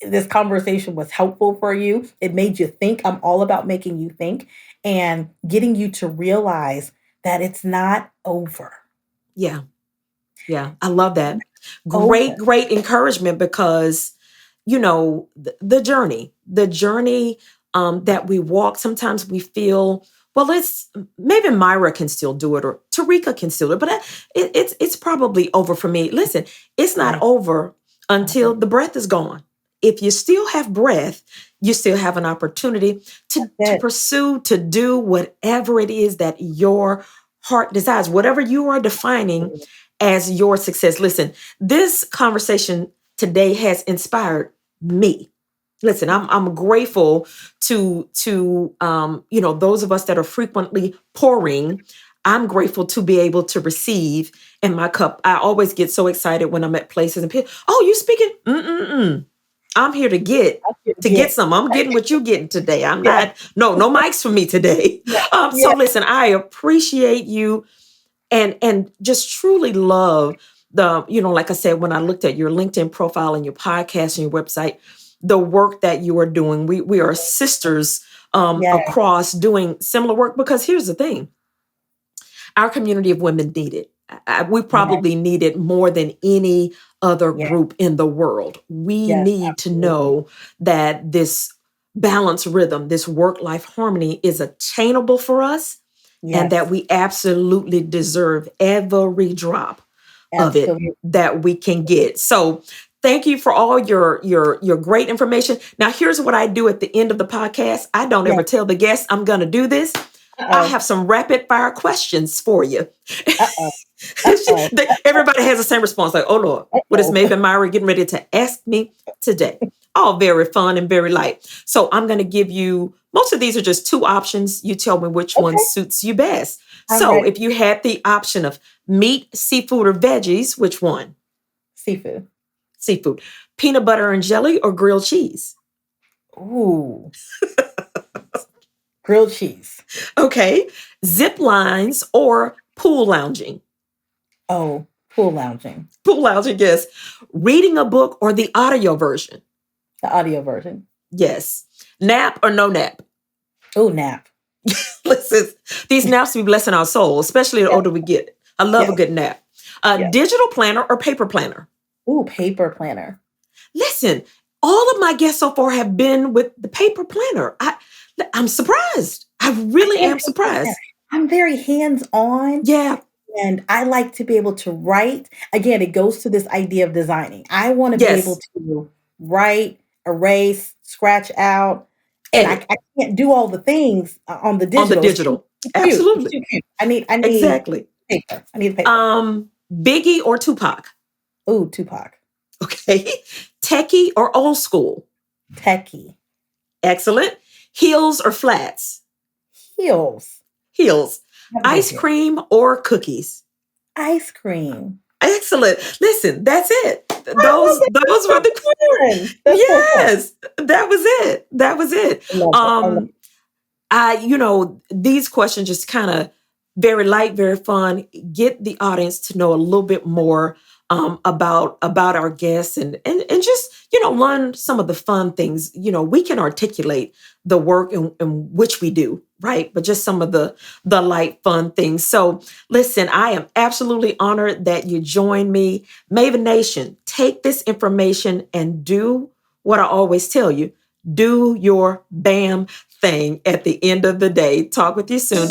Speaker 2: this conversation was helpful for you. It made you think. I'm all about making you think and getting you to realize that it's not over.
Speaker 1: Yeah. Yeah. I love that. Great,
Speaker 2: Over.
Speaker 1: great encouragement because, the journey that we walk, sometimes we feel, well, it's maybe Myra can still do it or Tareka can still do it, but it's probably over for me. Listen, it's not
Speaker 2: Yeah.
Speaker 1: over until
Speaker 2: Mhm.
Speaker 1: the breath is gone. If you still have breath, you still have an opportunity
Speaker 2: That's
Speaker 1: to
Speaker 2: it.
Speaker 1: pursue, to do whatever it is that your heart desires, whatever you are defining as your success. Listen, this conversation today has inspired me. Listen, I'm grateful to those of us that are frequently pouring. I'm grateful to be able to receive in my cup. I always get so excited when I'm at places and people, oh, you speaking? Mm-mm-mm. I'm here to get
Speaker 2: That's good to
Speaker 1: to get
Speaker 2: get.
Speaker 1: some. I'm getting what you getting today. I'm
Speaker 2: Yeah.
Speaker 1: not, no mics for me today.
Speaker 2: Yeah.
Speaker 1: So
Speaker 2: Yeah.
Speaker 1: listen, I appreciate you and just truly love like I said, when I looked at your LinkedIn profile and your podcast and your website, the work that you are doing. We are sisters
Speaker 2: Yeah.
Speaker 1: across doing similar work, because here's the thing, our community of women need it. We
Speaker 2: Yeah.
Speaker 1: probably need it more than any other
Speaker 2: Yeah.
Speaker 1: group in the world. We
Speaker 2: Yes.
Speaker 1: need to
Speaker 2: Absolutely.
Speaker 1: know that this balance rhythm, this work life harmony is attainable for us, and that
Speaker 2: Yes.
Speaker 1: we absolutely deserve every drop of it
Speaker 2: Absolutely.
Speaker 1: that we can get. So thank you for all your great information. Now here's what I do at the end of the podcast. I don't
Speaker 2: Yes.
Speaker 1: ever tell the guests I'm going to do this. I
Speaker 2: Uh-oh.
Speaker 1: have some rapid fire questions for you.
Speaker 2: Uh-oh. Uh-oh.
Speaker 1: Everybody has the same response, like, oh Lord, what is
Speaker 2: Uh-oh.
Speaker 1: Maven Myra getting ready to ask me today? All very fun and very light. So I'm going to give you, most of these are just two options. You tell me which one
Speaker 2: Okay.
Speaker 1: suits you best.
Speaker 2: I'm
Speaker 1: So
Speaker 2: ready.
Speaker 1: if you had the option of meat, seafood, or veggies, which one?
Speaker 2: Seafood.
Speaker 1: Seafood. Peanut butter and jelly or grilled cheese?
Speaker 2: Ooh. Grilled cheese.
Speaker 1: Okay. Zip lines or pool lounging?
Speaker 2: Oh, pool lounging.
Speaker 1: Pool lounging, yes. Reading a book or the audio version?
Speaker 2: The audio version.
Speaker 1: Yes. Nap or no nap?
Speaker 2: Oh, nap.
Speaker 1: Listen, these naps be blessing our soul, especially the
Speaker 2: Yes,
Speaker 1: older we get. I love a
Speaker 2: yes,
Speaker 1: good nap.
Speaker 2: yes.
Speaker 1: Digital planner or paper planner?
Speaker 2: Ooh, paper planner.
Speaker 1: Listen, all of my guests so far have been with the paper planner. I'm surprised. I
Speaker 2: I
Speaker 1: really
Speaker 2: am
Speaker 1: am
Speaker 2: paper planner.
Speaker 1: surprised.
Speaker 2: I'm very hands-on.
Speaker 1: Yeah.
Speaker 2: And I like to be able to write. Again, it goes to this idea of designing. I want to be able
Speaker 1: Yes.
Speaker 2: to write, erase, scratch out, and
Speaker 1: Edit
Speaker 2: I can't do all the things on the
Speaker 1: on the
Speaker 2: digital. It's too
Speaker 1: digital.
Speaker 2: cute. It's
Speaker 1: Absolutely.
Speaker 2: too cute. I need
Speaker 1: Exactly.
Speaker 2: paper. I need paper.
Speaker 1: Biggie or Tupac?
Speaker 2: Ooh, Tupac.
Speaker 1: Okay. Techie or old school?
Speaker 2: Techie.
Speaker 1: Excellent. Heels or flats?
Speaker 2: Heels.
Speaker 1: Heels.
Speaker 2: I have a good
Speaker 1: Ice
Speaker 2: heel.
Speaker 1: cream or cookies?
Speaker 2: Ice cream.
Speaker 1: Excellent. Listen, that's it.
Speaker 2: I love that.
Speaker 1: Those
Speaker 2: That's
Speaker 1: were
Speaker 2: so
Speaker 1: the
Speaker 2: fun. That's so fun.
Speaker 1: yes. That was it. That was it.
Speaker 2: I love it. I love it.
Speaker 1: These questions just kind of very light, very fun. Get the audience to know a little bit more about our guests and just learn some of the fun things. We can articulate the work in which we do, right? But just some of the light, fun things. So listen, I am absolutely honored that you joined me, Maven Nation. Take this information and do what I always tell you: do your BAM thing at the end of the day. Talk with you soon.